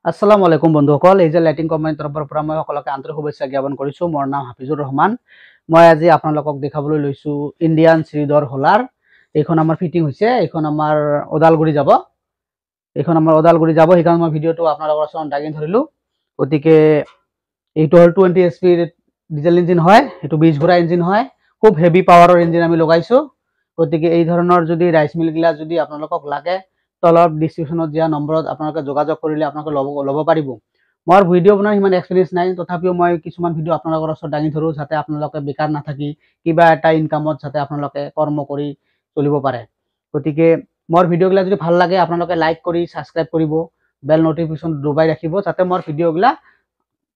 আসসালামু আলাইকুম বন্ধুসকল, এই যে লাইটিং কোম্পানীৰ তৰফৰ পৰা মই সকলোকে আন্তৰিক শুভেচ্ছা জ্ঞাপন কৰিছোঁ। মোৰ নাম হাফিজুৰ ৰহমান। মই আজি আপোনালোকক দেখাবলৈ লৈছোঁ ইণ্ডিয়ান শ্ৰীধৰ হোলাৰ। এইখন আমাৰ ফিটিং হৈছে, এইখন আমাৰ ওদালগুৰি যাব। সেইকাৰণে মই ভিডিঅ'টো আপোনালোকৰ ওচৰত দাঙি ধৰিলোঁ। গতিকে এইটো হ'ল 20 HP ডিজেল ইঞ্জিন হয়, এইটো 20 ঘোঁৰা ইঞ্জিন হয়, খুব হেভি পাৱাৰৰ ইঞ্জিন আমি লগাইছোঁ। গতিকে এই ধৰণৰ যদি ৰাইচ মিলগিলা যদি আপোনালোকক লাগে, তলত ডিসক্ৰিপশনত দিয়া নম্বৰত আপোনালোকে যোগাযোগ কৰিলে আপোনালোকে ল'ব পাৰিব। মোৰ ভিডিঅ' বনোৱাৰ ইমান এক্সপিৰিয়েঞ্চ নাই, তথাপিও মই কিছুমান ভিডিঅ' আপোনালোকৰ ওচৰত দাঙি ধৰোঁ যাতে আপোনালোকে বেকাৰ নাথাকি কিবা এটা ইনকামত যাতে আপোনালোকে কৰ্ম কৰি চলিব পাৰে। গতিকে মোৰ ভিডিঅ'গিলা যদি ভাল লাগে আপোনালোকে লাইক কৰি ছাবস্ক্ৰাইব কৰিব, বেল নটিফিকেশ্যন দবাই ৰাখিব যাতে মোৰ ভিডিঅ'গিলা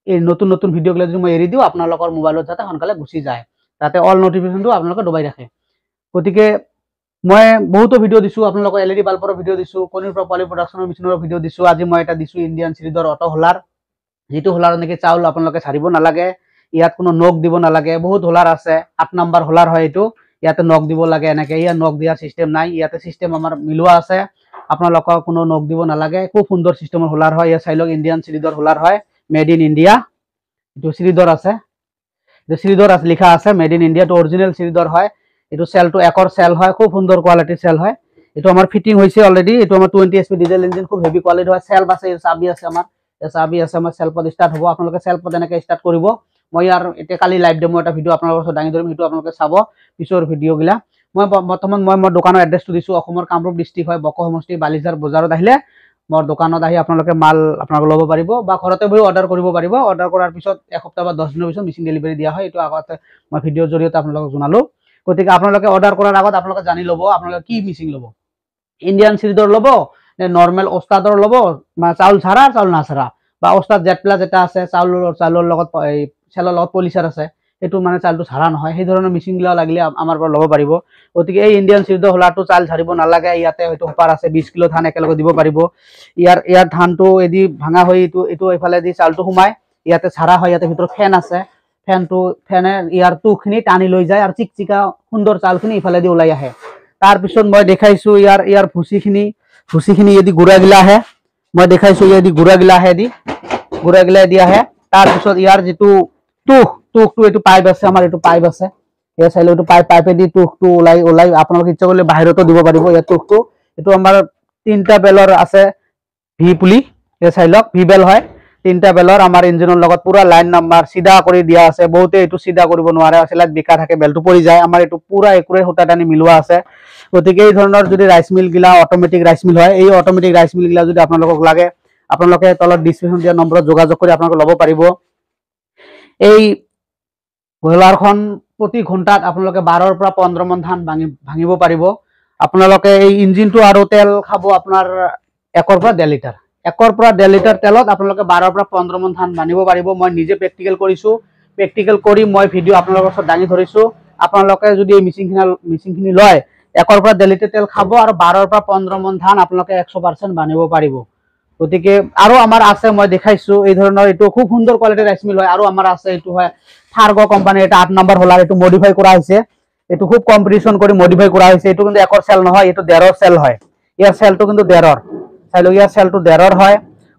এই নতুন ভিডিঅ'গিলা যদি মই এৰি দিওঁ আপোনালোকৰ মোবাইলত যাতে সোনকালে গুচি যায়, যাতে অল নটিফিকেশ্যনটো আপোনালোকে দবাই ৰাখে। গতিকে মই বহুতো ভিডিঅ' দিছোঁ, আপোনালোকক LED বাল্বৰ ভিডিঅ' দিছোঁ, কণীৰ পৰা পোৱালি প্ৰডাকশ্যনৰ মেচিনৰ ভিডিঅ' দিছোঁ। আজি মই এটা দিছোঁ ইণ্ডিয়ান শ্ৰীধৰ অটো হোলাৰ, যিটো হোলাৰ নেকি চাউল আপোনালোকে ছাৰিব নালাগে, ইয়াত কোনো নখ দিব নালাগে। বহুত হোলাৰ আছে, 8 নম্বৰ হোলাৰ হয় এইটো, ইয়াতে নখ দিব লাগে এনেকৈ। ইয়াত নখ দিয়াৰ চিষ্টেম নাই, ইয়াতে চিষ্টেম আমাৰ মিলোৱা আছে, আপোনালোকক কোনো নখ দিব নালাগে। খুব সুন্দৰ চিষ্টেমৰ হোলাৰ হয়। ইয়াত চাই লওক ইণ্ডিয়ান শ্ৰীধৰ হোলাৰ হয়, মেড ইন ইণ্ডিয়া। এইটো শ্ৰীধৰ আছে, লিখা আছে মেড ইন ইণ্ডিয়া, এইটো অৰিজিনেল শ্ৰীধৰ হয়। এইটো চেলটো একৰ চেল হয়, খুব সুন্দৰ কোৱালিটিৰ চেল হয়। এইটো আমাৰ ফিটিং হৈছে অলৰেডি। এইটো আমাৰ 20 HP ডিজেল ইঞ্জিন, খুব হেভি কোৱালিটি হয়। চেল্ফ আছে, চাবি আছে, আমাৰ চেল্ফত ষ্টাৰ্ট হ'ব। আপোনালোকে চেল্ফত এনেকৈ ষ্টাৰ্ট কৰিব। মই ইয়াৰ এতিয়া কালি লাইভ ডেমো এটা ভিডিঅ' আপোনালোকৰ ওচৰত দাঙি ধৰিম, সেইটো আপোনালোকে চাব পিছৰ ভিডিঅ'গিলা। বৰ্তমান মই মোৰ দোকানৰ এড্ৰেছটো দিছোঁ, অসমৰ কামৰূপ ডিষ্ট্ৰিক্ট হয়, বক সমষ্টি বালিজাৰ বজাৰত আহিলে মোৰ দোকানত আহি আপোনালোকে মাল আপোনালোকে ল'ব পাৰিব বা ঘৰতে বহি অৰ্ডাৰ কৰিব পাৰিব। অৰ্ডাৰ কৰাৰ পিছত এসপ্তাহ বা 10 দিনৰ পিছত মেচিন ডেলিভাৰী দিয়া হয়। এইটো আগতে মই ভিডিঅ'ৰ জৰিয়তে আপোনালোকক জনালোঁ। গতিকে আপোনালোকে অৰ্ডাৰ কৰাৰ আগত আপোনালোকে জানি ল'ব আপোনালোকে কি মেচিন ল'ব, ইণ্ডিয়ান শ্ৰীধৰ ল'ব নে নৰ্মেল ওস্তাদৰ ল'ব, বা চাউল ছাৰা চাউল নাছাৰা, বা ওস্তাদ জেড প্লাছ এটা আছে, চাউলৰ লগত চেলৰ লগত পলিচাৰ আছে, সেইটো মানে চাউলটো ছাৰা নহয়, সেই ধৰণৰ মেচিনগিলা লাগিলে আমাৰ পৰা ল'ব পাৰিব। গতিকে এই ইণ্ডিয়ান শ্ৰীধৰ হোলাৰটো চাউল ছাৰিব নালাগে। ইয়াতে হয়তো সুপাৰ আছে, 20 কিলো ধান একেলগে দিব পাৰিব। ইয়াৰ ধানটো এদি ভাঙা হৈ এইটো এইফালে দি চাউলটো সোমাই ইয়াতে ছাৰা হয়। ইয়াতে ভিতৰত ফেন আছে, ফেনে ইয়াৰ তুখিনি টানি লৈ যায় আৰু চিকচিকা সুন্দৰ চাউলখিনি ইফালে দি ওলাই আহে। তাৰপিছত মই দেখাইছোঁ ইয়াৰ ভুচিখিনি এদি গুড়াগিলা আহে, মই দেখাইছোঁ ইয়াদি গুড়াগিলা আহে, দি আহে। তাৰপিছত ইয়াৰ যিটো তুখটো এইটো পাইপ আছে, আমাৰ এইটো পাইপ আছে, এই চাইলে এইটো পাইপেদি তুখটো ওলাই আপোনালোকে ইচ্ছা কৰিলে বাহিৰতো দিব পাৰিব। ইয়াৰ তুখটো এইটো আমাৰ 3টা বেলৰ আছে, ভি পুলি, এই চাই লওক ভি বেল হয়, 3টা বেলৰ আমাৰ ইঞ্জিনৰ লগত পুৰা লাইন নাম্বাৰ চিধা কৰি দিয়া আছে। বহুতে এইটো চিধা কৰিব নোৱাৰে, চিলাত বিকা থাকে, বেলটো পৰি যায়। আমাৰ এইটো পুৰা একুৰে সূতা টানি মিলোৱা আছে। গতিকে এই ধৰণৰ যদি ৰাইচ মিলগিলা অট'মেটিক ৰাইচ মিল হয়, এই অট'মেটিক ৰাইচ মিলগিলা যদি আপোনালোকক লাগে আপোনালোকে তলত ডিছক্ৰিপশ্যন দিয়া নম্বৰত যোগাযোগ কৰি আপোনালোকে ল'ব পাৰিব। এই হোলাৰখন প্ৰতি ঘণ্টাত আপোনালোকে 12ৰ পৰা 15 মন ধান ভাঙিব পাৰিব। আপোনালোকে এই ইঞ্জিনটো আৰু তেল খাব আপোনাৰ 1ৰ পৰা 1.5 লিটাৰ। 1ৰ পৰা 1.5 লিটাৰ তেলত আপোনালোকে 12ৰ পৰা 15 মন ধান বান্ধিব পাৰিব। মই নিজে প্ৰেক্টিকেল কৰিছোঁ, প্ৰেক্টিকেল কৰি মই ভিডিঅ' আপোনালোকৰ ওচৰত দাঙি ধৰিছোঁ। আপোনালোকে যদি এই মেচিনখিনি লয় 1ৰ পৰা 1.5 লিটাৰ তেল খাব আৰু 12ৰ পৰা 15 মন ধান আপোনালোকে 100% বান্ধিব পাৰিব। গতিকে আৰু আমাৰ আছে, মই দেখাইছোঁ এই ধৰণৰ, এইটো খুব সুন্দৰ কোৱালিটিৰ ৰাইচ মিল হয়। আৰু আমাৰ আছে, এইটো হয় ফাৰ্গো কোম্পানীৰ, এটা 8 নম্বৰ হোলাৰ, এইটো মডিফাই কৰা হৈছে, এইটো খুব কম্পিটিশ্যন কৰি মডিফাই কৰা হৈছে। এইটো কিন্তু 1ৰ চেল নহয়, এইটো 1.5ৰ চেল হয়। ইয়াৰ চেলটো কিন্তু 1.5ৰ, চাই লওক ইয়াৰ চেলটো 1.5ৰ হয়,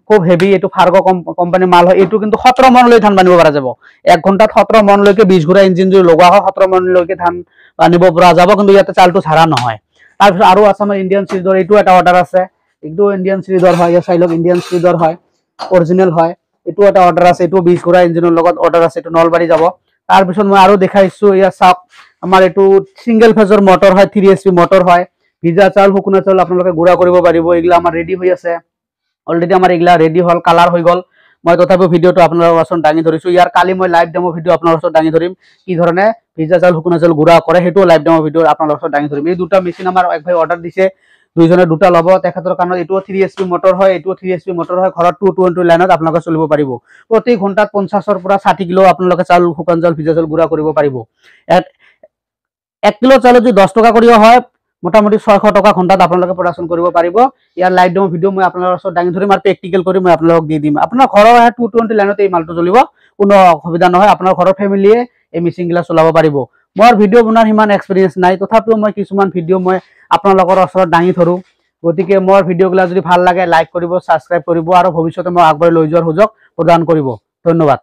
খুব হেভি। এইটো ফাৰ্গো কোম্পানীৰ মাল হয়। এইটো কিন্তু 17 মনলৈ ধান বান্ধিব পৰা যাব। 1 ঘণ্টাত 17 মনলৈকে 20 ঘোঁৰা ইঞ্জিন যদি লগোৱা হয় 17 মনলৈকে ধান বান্ধিব পৰা যাব, কিন্তু ইয়াতে চাউলটো ছাৰা নহয়। তাৰপিছত আৰু আছে আমাৰ ইণ্ডিয়ান শ্ৰীধৰ, এইটো এটা অৰ্ডাৰ আছে, এইটো ইণ্ডিয়ান শ্ৰীধৰ হয়। ইয়াৰ চাই লওক ইণ্ডিয়ান শ্ৰীধৰ হয়, অৰিজিনেল হয়। এইটো এটা অৰ্ডাৰ আছে, এইটো 20 ঘোঁৰা ইঞ্জিনৰ লগত অৰ্ডাৰ আছে, এইটো নলবাৰী যাব। তাৰপিছত মই আৰু দেখাইছোঁ, ইয়াৰ চাওক আমাৰ এইটো ছিংগেল ফেজৰ মটৰ হয়, 3 HP মটৰ হয়। ভিজা চাউল, শুকুনা চাউল আপোনালোকে গুড়া কৰিব পাৰিব। এইগিলা আমাৰ ৰেডি হৈ আছে অলৰেডি, আমাৰ এইগিলা ৰেডি হ'ল, কালাৰ হৈ গ'ল। মই তথাপিও ভিডিঅ'টো আপোনালোকৰ ওচৰত দাঙি ধৰিছোঁ। ইয়াৰ কালি মই লাইভ ডেমো ভিডিঅ' আপোনালোকৰ ওচৰত দাঙি ধৰিম, কি ধৰণে ভিজা চাউল, শুকুনা চাউল গুড়া কৰে, সেইটো লাইভ ডেমো ভিডিঅ' আপোনালোকৰ ওচৰত দাঙি ধৰিম। এই দুটা মেচিন আমাৰ এক ভাই অৰ্ডাৰ দিছে, দুইজনে দুটা ল'ব। তেখেতৰ কাৰণে এইটোও 3 HP মটৰ হয়, এইটোও 3 HP মটৰ হয়। ঘৰত 220 লাইনত আপোনালোকে চলিব পাৰিব। প্ৰতি ঘণ্টাত 50ৰ পৰা 60 কিলো আপোনালোকে চাউল, শুকান চাউল, ভিজা চাউল গুড়া কৰিব পাৰিব। 1 কিলো চাউলত যদি 10 টকা কৰিও হয়, মোটামুটি 600 টকা ঘণ্টাত আপোনালোকে প্ৰডাকশ্যন কৰিব পাৰিব। ইয়াৰ লাইভ ডেমো ভিডিঅ' মই আপোনালোকৰ ওচৰত দাঙি ধৰিম আৰু প্ৰেক্টিকেল কৰি মই আপোনালোকক দি দিম। আপোনাৰ ঘৰৰ 220 লাইনত এই মালটো চলিব, কোনো অসুবিধা নহয়। আপোনাৰ ঘৰৰ ফেমিলিয়ে এই মেচিনগিলা চলাব পাৰিব। মোৰ ভিডিঅ' বনোৱাৰ সিমান এক্সপিৰিয়েঞ্চ নাই, তথাপিও মই কিছুমান ভিডিঅ' মই আপোনালোকৰ ওচৰত দাঙি ধৰোঁ। গতিকে মোৰ ভিডিঅ'গুলো যদি ভাল লাগে লাইক কৰিব, সাবস্ক্ৰাইব কৰিব আৰু ভৱিষ্যতে মই আগবঢ়াই লৈ যোৱাৰ সুযোগ প্ৰদান কৰিব। ধন্যবাদ।